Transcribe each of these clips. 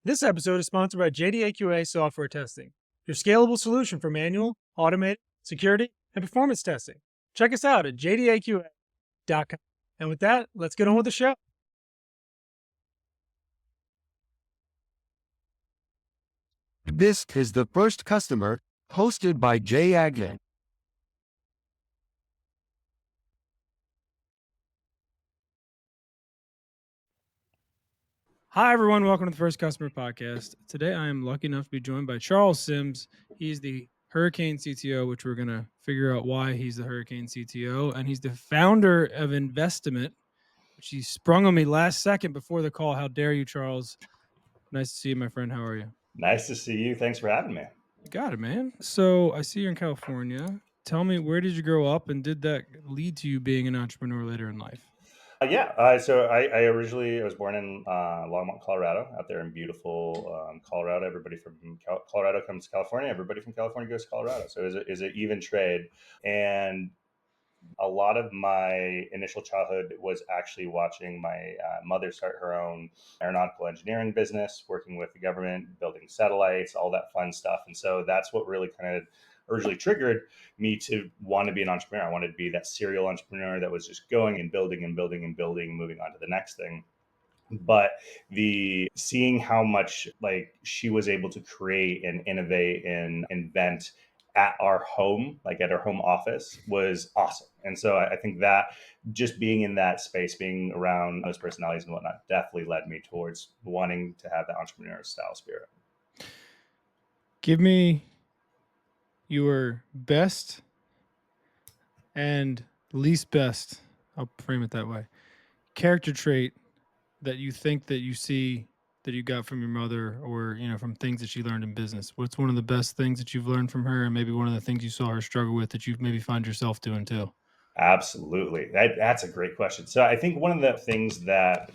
This episode is sponsored by JDAQA Software Testing, your scalable solution for manual, automated, security, and performance testing. Check us out at jdaqa.com. And with that, let's get on with the show. This is the first customer, hosted by Jay Agnew. Hi, everyone. Welcome to the First Customer Podcast. Today, I am lucky enough to be joined by Charles Sims. He's the Hurricane CTO, which we're going to figure out why he's the Hurricane CTO. And he's the founder of Investimate, which he sprung on me last second before the call. How dare you, Charles? Nice to see you, my friend. How are you? Nice to see you. Thanks for having me. Got it, man. So I see you're in California. Tell me, where did you grow up, and did that lead to you being an entrepreneur later in life? So I originally was born in Longmont, Colorado, out there in beautiful Colorado. Everybody from Colorado comes to California. Everybody from California goes to Colorado. So is an even trade. And a lot of my initial childhood was actually watching my mother start her own aeronautical engineering business, working with the government, building satellites, all that fun stuff. And so that's what really kind of originally triggered me to want to be an entrepreneur. I wanted to be that serial entrepreneur that was just going and building and building and building, moving on to the next thing. But the seeing how much like she was able to create and innovate and invent at our home, like at our home office, was awesome. And so I think that just being in that space, being around those personalities and whatnot, definitely led me towards wanting to have that entrepreneur style spirit. Give me your best and least best, I'll frame it that way, character trait that you think that you see that you got from your mother, or from things that she learned in business. What's one of the best things that you've learned from her, and maybe one of the things you saw her struggle with that you maybe find yourself doing too? Absolutely. That's a great question. So I think one of the things that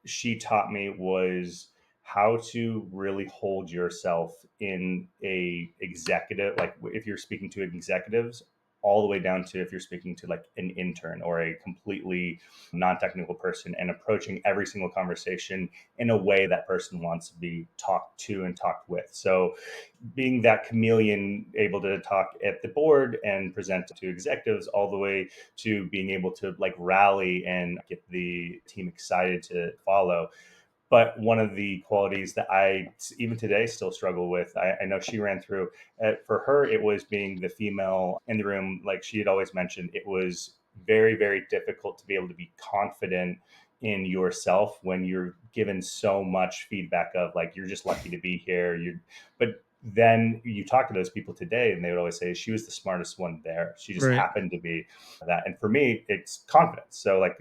she taught me was how to really hold yourself in a executive, like if you're speaking to executives, all the way down to if you're speaking to like an intern or a completely non-technical person, and approaching every single conversation in a way that person wants to be talked to and talked with. So being that chameleon, able to talk at the board and present to executives, all the way to being able to like rally and get the team excited to follow. But one of the qualities that I, even today, still struggle with, I know she ran through, for her, it was being the female in the room. Like she had always mentioned, it was very, very difficult to be able to be confident in yourself when you're given so much feedback of like, you're just lucky to be here. But then you talk to those people today and they would always say she was the smartest one there. She just Right. happened to be that. And for me, it's confidence. So like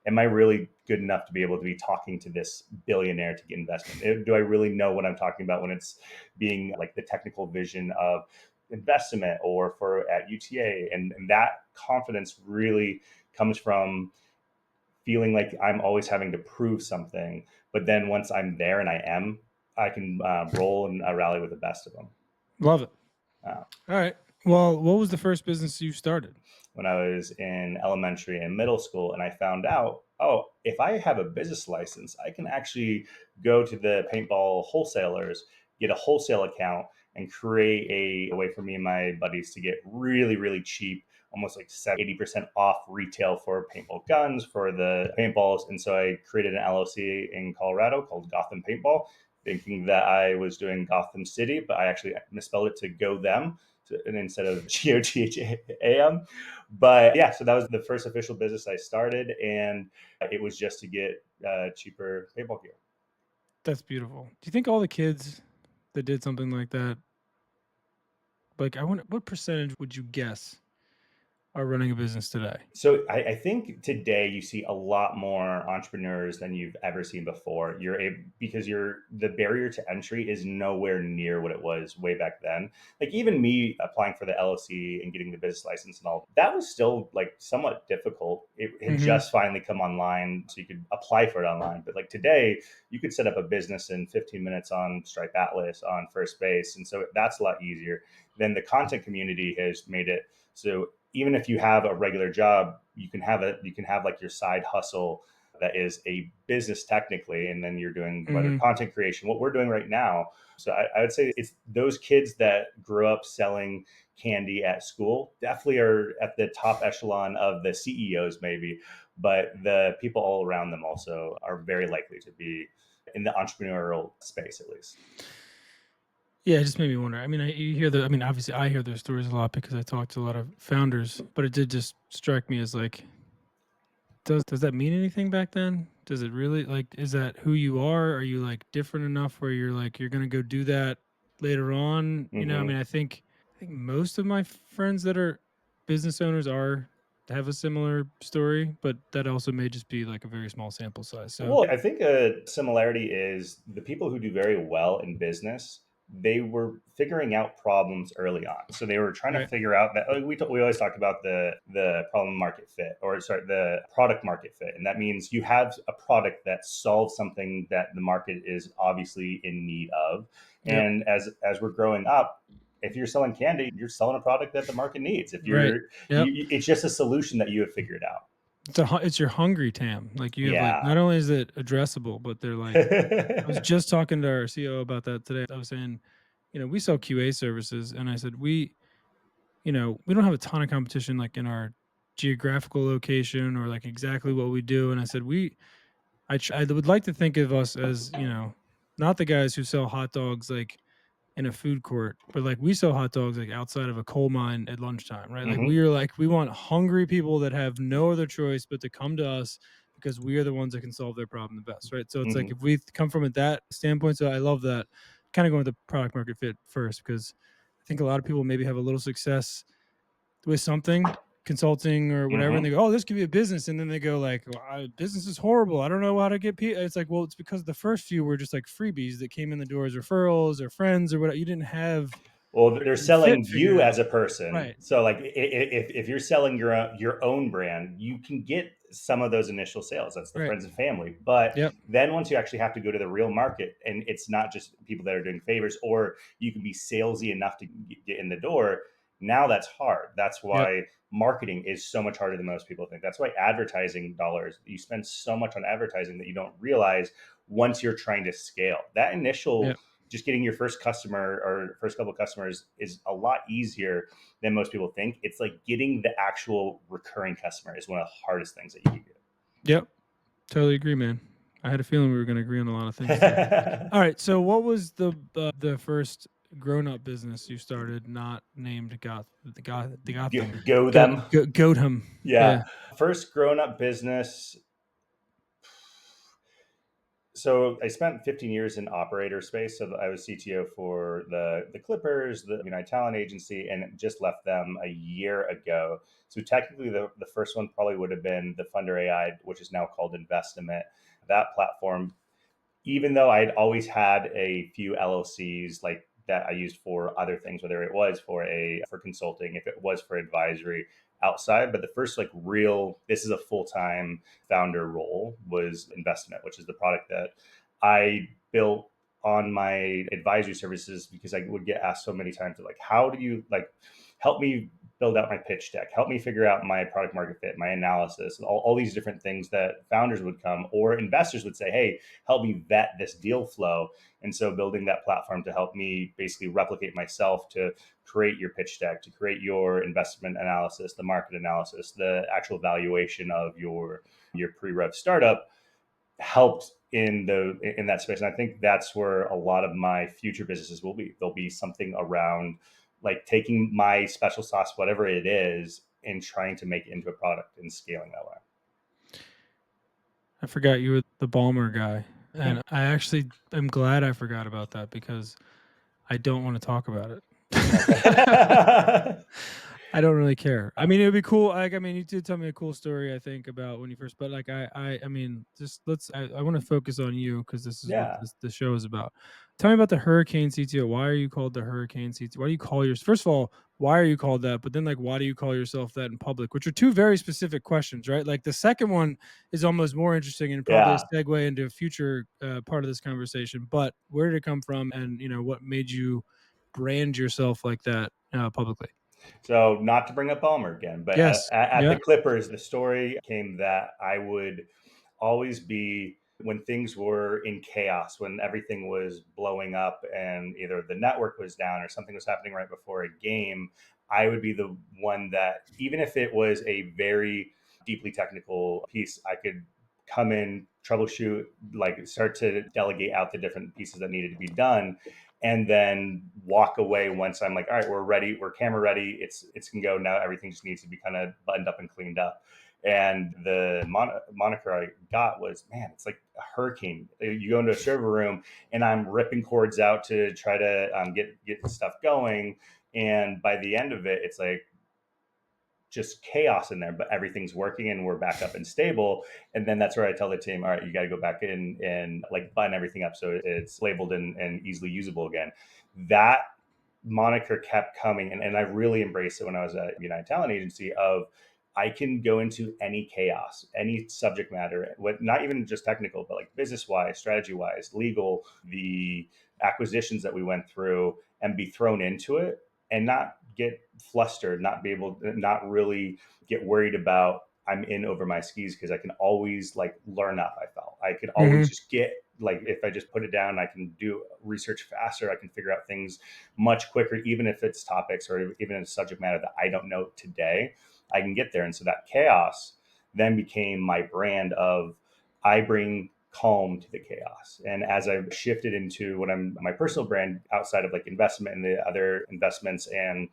am I really good enough to be able to be talking to this billionaire to get investment? Do I really know what I'm talking about when it's being like the technical vision of Investimate or for at UTA? And that confidence really comes from feeling like I'm always having to prove something. But then once I'm there and I can roll and rally with the best of them. Love it. Uh, All right. Well, what was the first business you started? when I was in elementary and middle school, and I found out, oh, if I have a business license, I can actually go to the paintball wholesalers, get a wholesale account, and create a way for me and my buddies to get really, really cheap, almost like 80% off retail for paintball guns, for the paintballs. And so I created an LLC in Colorado called Gotham Paintball, thinking that I was doing Gotham City, but I actually misspelled it to Go Them. And instead of GOTHAM. But yeah, so that was the first official business I started, and it was just to get cheaper paintball gear. That's beautiful. Do you think all the kids that did something like that, like, I wonder, what percentage would you guess are running a business today? So I think today you see a lot more entrepreneurs than you've ever seen before. Because the barrier to entry is nowhere near what it was way back then. Like even me applying for the LLC and getting the business license and all, that was still like somewhat difficult. It had just finally come online, so you could apply for it online. But like today, you could set up a business in 15 minutes on Stripe Atlas, on First Base. And so that's a lot easier. Then the content community has made it so even if you have a regular job, you can have like your side hustle that is a business technically, and then you're doing whether Hmm. content creation, what we're doing right now. So I would say it's those kids that grew up selling candy at school definitely are at the top echelon of the CEOs, maybe, but the people all around them also are very likely to be in the entrepreneurial space, at least. Yeah, it just made me wonder. I mean, you hear the. I mean, obviously, I hear their stories a lot because I talk to a lot of founders. But it did just strike me as like, does that mean anything back then? Does it really, like, is that who you are? Are you like different enough where you're like you're gonna go do that later on? I Hmm. mean, I think most of my friends that are business owners are have a similar story, but that also may just be like a very small sample size. So Well, I think a similarity is the people who do very well in business, they were figuring out problems early on. So they were trying to right, figure out that, like we always talk about the problem market fit, or sorry, the product market fit. And that means you have a product that solves something that the market is obviously in need of. yep, And as we're growing up, if you're selling candy, you're selling a product that the market needs. If right, yep. it's just a solution that you have figured out. It's your hungry tam. Like you have like Yeah. not only is it addressable, but they're like I was just talking to our CEO about that today. I was saying, we sell QA services, and I said we don't have a ton of competition like in our geographical location or like exactly what we do. And I said I would like to think of us as not the guys who sell hot dogs like in a food court, but like we sell hot dogs like outside of a coal mine at lunchtime, right? Like Hmm. we want hungry people that have no other choice but to come to us because we are the ones that can solve their problem the best, right? So it's like Hmm. if we come from it that standpoint, so I love that. Kind of going with the product market fit first because I think a lot of people maybe have a little success with something consulting or whatever and they Hmm. go, oh, this could be a business, and then they go like, well, business is horrible, I don't know how to get people. It's like, well, it's because the first few were just like freebies that came in the door as referrals or friends or whatever. You didn't have Well, they're the fit selling figured you out. as a person. Right, So, like, if you're selling your own brand, you can get some of those initial sales. That's the right, friends and family. But yep, then once you actually have to go to the real market, and it's not just people that are doing favors, or you can be salesy enough to get in the door. Now that's hard. That's yep, why marketing is so much harder than most people think. That's why advertising dollars, you spend so much on advertising that you don't realize once you're trying to scale. That initial yep, just getting your first customer or first couple of customers is a lot easier than most people think. It's like getting the actual recurring customer is one of the hardest things that you can yep, totally agree, man. I had a feeling we were going to agree on a lot of things today. do. All right, so what was the first grown-up business you started not named goth the gotham Go them. goatham? Yeah. Yeah. First grown up business. So I spent 15 years in operator space. So I was CTO for the Clippers, the United Talent Agency, and just left them a year ago. So technically, the first one probably would have been the Funder AI, which is now called Investimate. That platform, even though I'd always had a few LLCs like that I used for other things, whether it was for consulting, if it was for advisory outside, but the first like real this is a full-time founder role was Investment, which is the product that I built on my advisory services because I would get asked so many times like, how do you like help me build out my pitch deck, help me figure out my product market fit, my analysis, all these different things that founders would come or investors would say, hey, help me vet this deal flow. And so building that platform to help me basically replicate myself to create your pitch deck, to create your investment analysis, the market analysis, the actual valuation of your pre-rev startup helped in that space. And I think that's where a lot of my future businesses will be. There'll be something around like taking my special sauce, whatever it is, and trying to make it into a product and scaling that way. I forgot you were the Balmer guy, and I actually am glad I forgot about that because I don't want to talk about it. Okay. I don't really care. I mean, it would be cool. Like, I mean, you did tell me a cool story, I think, about when you first, but like, I mean, just I want to focus on you because this is what Yeah. the show is about. Tell me about the Hurricane CTO. Why are you called the Hurricane CTO? Why do you call yours? First of all, why are you called that? But then, like, why do you call yourself that in public? Which are two very specific questions, right? Like, the second one is almost more interesting and probably a Yeah. segue into a future part of this conversation. But where did it come from, and what made you brand yourself like that publicly? So not to bring up Balmer again, but Yes. at the Yeah. Clippers, the story came that I would always be when things were in chaos, when everything was blowing up and either the network was down or something was happening right before a game, I would be the one that, even if it was a very deeply technical piece, I could come in, troubleshoot, like start to delegate out the different pieces that needed to be done, and then walk away once I'm like, all right, we're ready, we're camera ready, it's can go now. Everything just needs to be kind of buttoned up and cleaned up. And the moniker I got was, man, it's like a hurricane. You go into a server room, and I'm ripping cords out to try to get stuff going. And by the end of it, it's like just chaos in there, but everything's working and we're back up and stable. And then that's where I tell the team, all right, you got to go back in and like button everything up so it's labeled and easily usable again. That moniker kept coming, and I really embraced it when I was at United Talent Agency. Of I can go into any chaos, any subject matter, what, not even just technical, but like business wise, strategy wise, legal, the acquisitions that we went through, and be thrown into it and not get flustered, not be able, not really get worried about I'm in over my skis, because I can always like learn up. I felt I could always just get, like, if I just put it down, I can do research faster. I can figure out things much quicker, even if it's topics or even a subject matter that I don't know today. I can get there. And so that chaos then became my brand of I bring calm to the chaos. And as I've shifted into what I'm my personal brand outside of like investment and the other investments and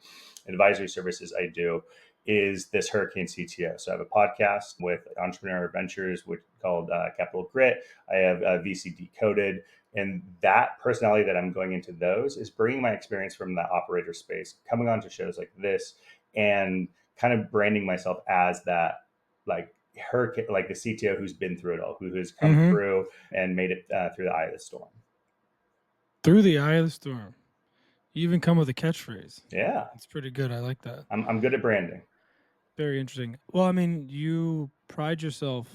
advisory services I do, is this Hurricane CTO. So I have a podcast with Entrepreneur Ventures, which called Capital Grit. I have VC Decoded, and that personality that I'm going into those is bringing my experience from the operator space, coming on to shows like this, and kind of branding myself as that, like hurricane, like the CTO who's been through it all, who has come through and made it through the eye of the storm. Through the eye of the storm. You even come with a catchphrase. Yeah, It's pretty good. I like that. I'm good at branding. Very interesting. Well, I mean, you pride yourself,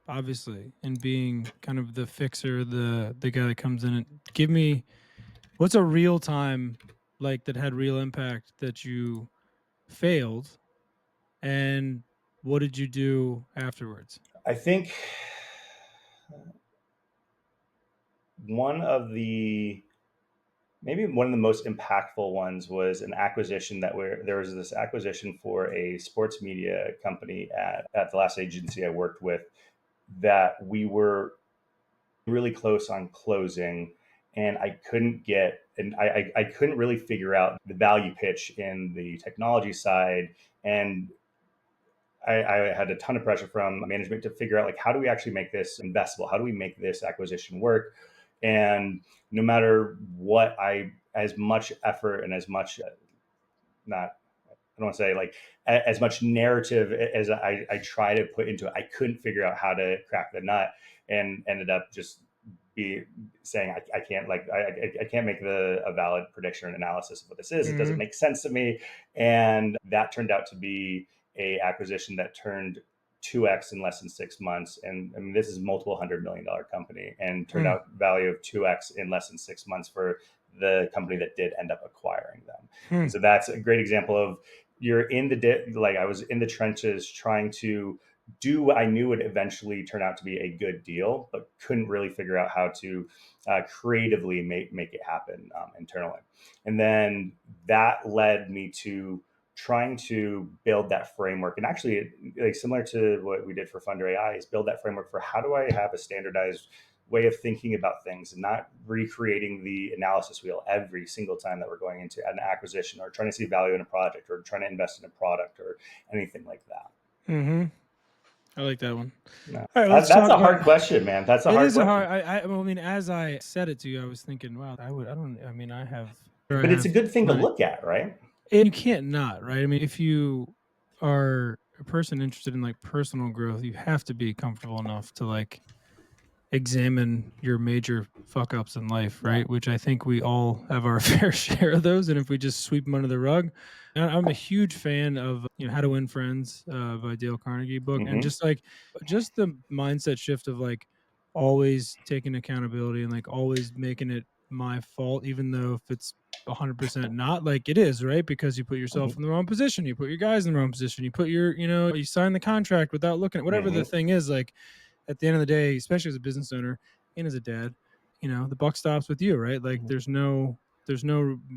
obviously, in being kind of the fixer, the guy that comes in and give me what's a real time like that had real impact that you failed, and what did you do afterwards? I think one of the maybe one of the most impactful ones was an acquisition that there was this acquisition for a sports media company at the last agency I worked with, that we were really close on closing, and I couldn't get, and I couldn't really figure out the value pitch in the technology side. And I had a ton of pressure from management to figure out like, how do we actually make this investable? How do we make this acquisition work? And no matter what, as much effort and as much, not, I don't want to say like as much narrative as I try to put into it, I couldn't figure out how to crack the nut, and ended up just be saying I can't, like I can't make a valid prediction or analysis of what this is. It doesn't make sense to me. And that turned out to be a acquisition that turned 2x in less than 6 months. And I mean, this is multiple $100 million company, and turned out value of 2x in less than 6 months for the company that did end up acquiring them. And so that's a great example of, you're in like I was in the trenches trying to do what I knew would eventually turn out to be a good deal, but couldn't really figure out how to creatively make it happen internally. And then that led me to trying to build that framework. And actually, like similar to what we did for Funder AI, is build that framework for how do I have a standardized way of thinking about things, and not recreating the analysis wheel every single time that we're going into an acquisition or trying to see value in a project or trying to invest in a product or anything like that. I like that one. No. All right, let's That's talk a hard about, question, man. That's a it hard is a question. hard. Well, I mean, as I said it to you, I was thinking, wow, I don't. I mean, I have. But it's a good thing to look at, right? And you can't not, right? I mean, if you are a person interested in like personal growth, you have to be comfortable enough to like examine your major fuck ups in life, right? Yeah. Which I think we all have our fair share of those. And if we just sweep them under the rug, I'm a huge fan of How to Win Friends by Dale Carnegie book, and just the mindset shift of like always taking accountability and like always making it my fault, even though if it's 100% not, like it is, right? Because you put yourself in the wrong position, you put your guys in the wrong position, you put your you sign the contract without looking at whatever the thing is, like at the end of the day, especially as a business owner and as a dad, the buck stops with you, right? Like there's no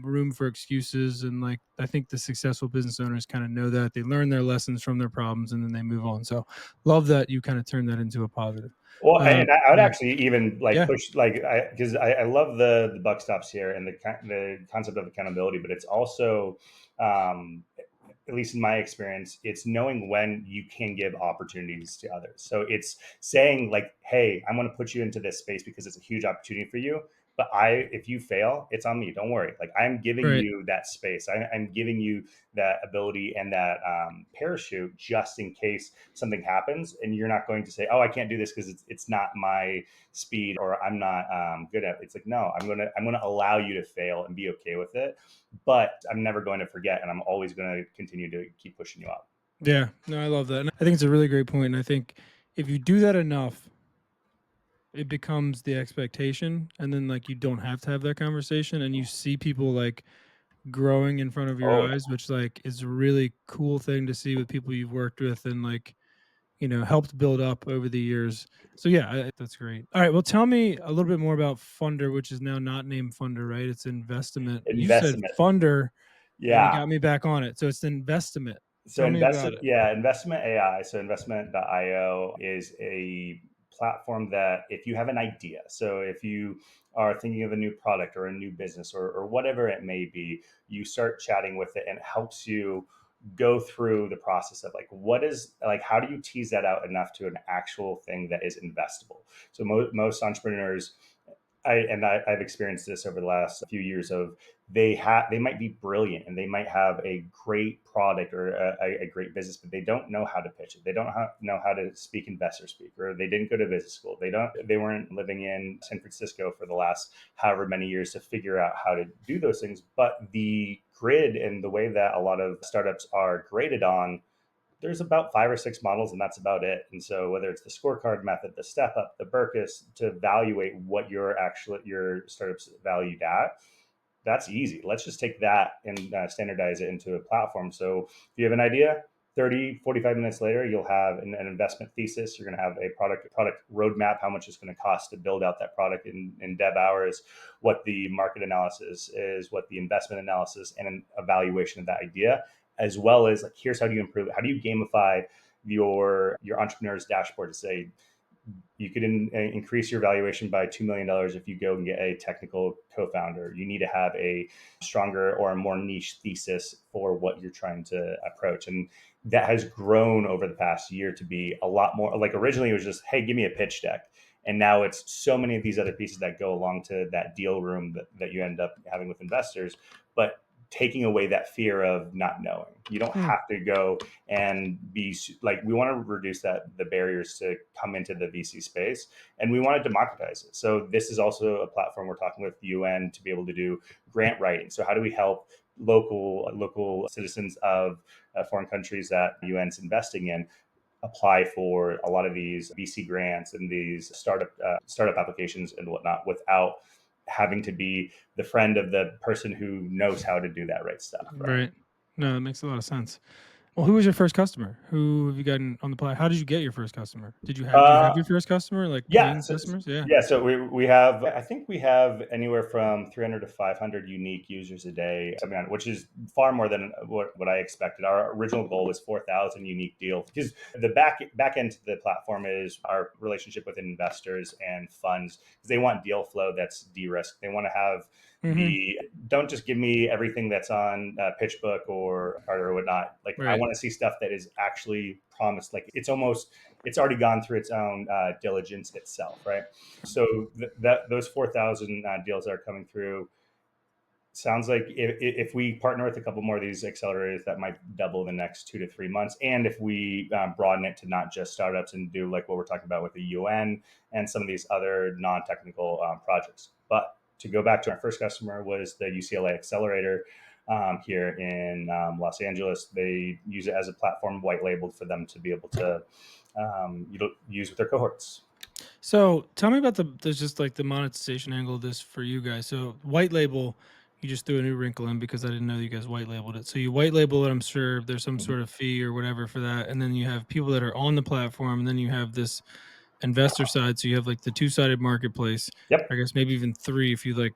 room for excuses. And like I think the successful business owners kind of know that. They learn their lessons from their problems and then they move on. So love that you kind of turn that into a positive. Well, and I would Yeah. actually even like Yeah. push like because I love the buck stops here and the concept of accountability, but it's also um, at least in my experience, it's knowing when you can give opportunities to others. So it's saying like, hey, I'm going to put you into this space because it's a huge opportunity for you. But if you fail, it's on me. Don't worry. Like I'm giving Right. you that space. I'm giving you that ability and that parachute just in case something happens. And you're not going to say, oh, I can't do this because it's not my speed or I'm not good at it. It's like, no, I'm gonna allow you to fail and be okay with it, but I'm never going to forget, and I'm always going to continue to keep pushing you up. Yeah. No, I love that. And I think it's a really great point. And I think if you do that enough, it becomes the expectation. And then like you don't have to have that conversation and you see people like growing in front of your Oh, eyes, which like is a really cool thing to see with people you've worked with and like, helped build up over the years. So yeah, that's great. All right, well, tell me a little bit more about Funder, which is now not named Funder, right? It's Investment. You said Investment. Funder, and it Yeah. got me back on it. So it's Investment. So Tell me about it. Investment AI. So investment.io is a platform that if you have an idea, so if you are thinking of a new product or a new business or whatever it may be, you start chatting with it and it helps you go through the process of like what is like how do you tease that out enough to an actual thing that is investable. So most entrepreneurs I've experienced this over the last few years of they might be brilliant and they might have a great product or a great business, but they don't know how to pitch it. They don't know how to speak investor speak, or they didn't go to business school. They weren't living in San Francisco for the last however many years to figure out how to do those things. But the grid and the way that a lot of startups are graded on, there's about 5 or 6 models and that's about it. And so whether it's the scorecard method, the step up, the Burkus to evaluate what your startup's valued at, that's easy. Let's just take that and standardize it into a platform. So if you have an idea, 30, 45 minutes later, you'll have an investment thesis. You're going to have a product roadmap, how much it's going to cost to build out that product in dev hours, what the market analysis is, what the investment analysis and an evaluation of that idea, as well as like, here's how do you improve it? How do you gamify your entrepreneur's dashboard to say, you could increase your valuation by $2 million if you go and get a technical co-founder. You need to have a stronger or a more niche thesis for what you're trying to approach. And that has grown over the past year to be a lot more like originally it was just, hey, give me a pitch deck. And now it's so many of these other pieces that go along to that deal room that you end up having with investors. But taking away that fear of not knowing. You don't Hmm. have to go and be like, we want to reduce the barriers to come into the VC space, and we want to democratize it. So this is also a platform we're talking with the UN to be able to do grant writing. So how do we help local citizens of foreign countries that UN's investing in apply for a lot of these VC grants and these startup applications and whatnot without having to be the friend of the person who knows how to do that right stuff, right? Right. No, that makes a lot of sense. Well, who was your first customer? Who have you gotten on the play? How did you get your first customer? Do you Uh, have your first customer, like Yeah, paying customers? Yeah. so we have I think we have anywhere from 300 to 500 unique users a day, something which is far more than what I expected. Our original goal was 4,000 unique deals because the back end to the platform is our relationship with investors and funds because they want deal flow that's de-risked. They want to have Mm-hmm. the don't just give me everything that's on PitchBook or Carter or whatnot. Like I Right. want to see stuff that is actually promised. Like it's already gone through its own diligence itself, right? So those 4,000 deals that are coming through sounds like if we partner with a couple more of these accelerators, that might double the next 2 to 3 months. And if we broaden it to not just startups and do like what we're talking about with the UN and some of these other non-technical projects. But to go back to our first customer was the UCLA accelerator here in Los Angeles. They use it as a platform white labeled for them to be able to use with their cohorts. So tell me about there's just like the monetization angle of this for you guys. So white label, you just threw a new wrinkle in because I didn't know you guys white labeled it. So you white label it, I'm sure there's some sort of fee or whatever for that. And then you have people that are on the platform, and then you have this investor side. So you have like the two-sided marketplace. Yep. I guess maybe even three if you like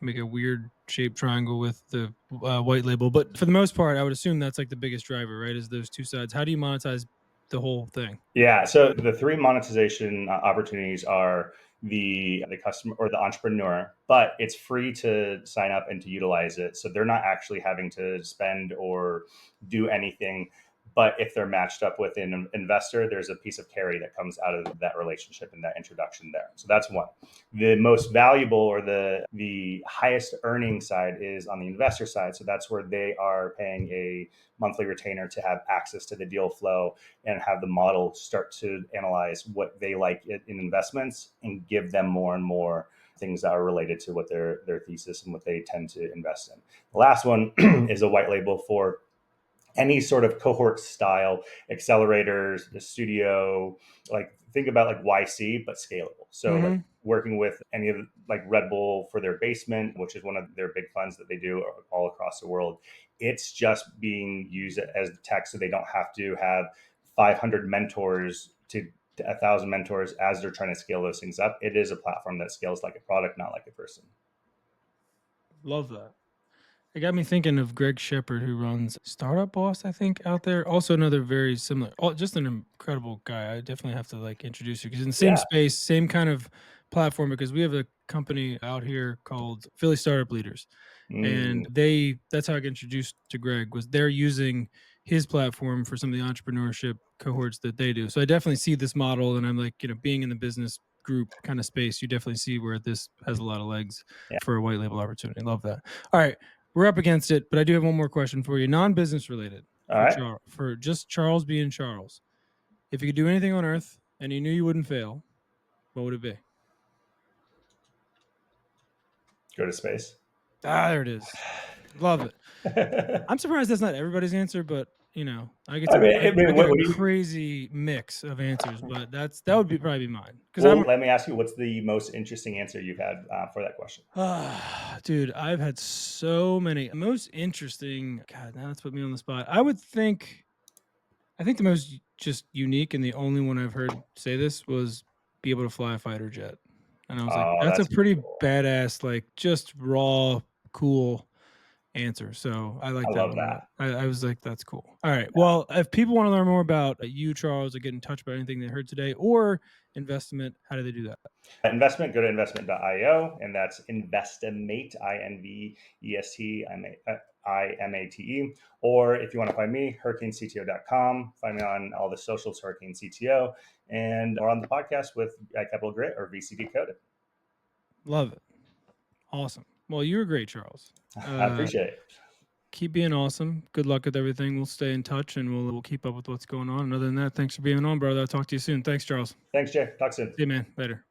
make a weird shaped triangle with the white label. But for the most part, I would assume that's like the biggest driver, right? Is those two sides. How do you monetize the whole thing? Yeah. So the three monetization opportunities are the customer or the entrepreneur, but it's free to sign up and to utilize it. So they're not actually having to spend or do anything. But if they're matched up with an investor, there's a piece of carry that comes out of that relationship and that introduction there. So that's one. The most valuable or the highest earning side is on the investor side. So that's where they are paying a monthly retainer to have access to the deal flow and have the model start to analyze what they like in investments and give them more and more things that are related to what their thesis and what they tend to invest in. The last one is a white label for any sort of cohort style accelerators, the studio, like think about like YC, but scalable. So like working with any of like Red Bull for their basement, which is one of their big funds that they do all across the world. It's just being used as tech so they don't have to have 500 mentors to 1,000 mentors as they're trying to scale those things up. It is a platform that scales like a product, not like a person. Love that. It got me thinking of Greg Shepard, who runs Startup Boss, I think, out there. Also, another very similar, just an incredible guy. I definitely have to like introduce you because in the same Yeah. space, same kind of platform. Because we have a company out here called Philly Startup Leaders, and that's how I got introduced to Greg. Was they're using his platform for some of the entrepreneurship cohorts that they do. So I definitely see this model, and I'm like, being in the business group kind of space, you definitely see where this has a lot of legs for a white label opportunity. Love that. All right. We're up against it, but I do have one more question for you, non-business related. All right. For just Charles being Charles. If you could do anything on Earth and you knew you wouldn't fail, what would it be? Go to space. There it is. Love it. I'm surprised that's not everybody's answer, but I get I to mean, I what get a do you? crazy mix of answers, but that would be probably mine because Well, let me ask you, what's the most interesting answer you've had for that question? Dude, I've had so many. Most interesting. God, now that's put me on the spot. I think the most just unique and the only one I've heard say this was be able to fly a fighter jet. And I was like, Oh, that's a that's pretty cool. badass, like just raw, cool answer. So I like I that love one a lot. that. I was like, that's cool. All right. Well, if people want to learn more about you, Charles, or get in touch about anything they heard today or Investimate, how do they do that? Investment, go to investment.io, and that's Investimate, INVESTIMATE. Or if you want to find me, hurricanecto.com. Find me on all the socials, Hurricane CTO, and or on the podcast with Capital Grit or VC Decoded. Love it. Awesome. Well, you were great, Charles. I appreciate it. Keep being awesome. Good luck with everything. We'll stay in touch and we'll keep up with what's going on. And other than that, thanks for being on, brother. I'll talk to you soon. Thanks, Charles. Thanks, Jay. Talk soon. See you, man. Later.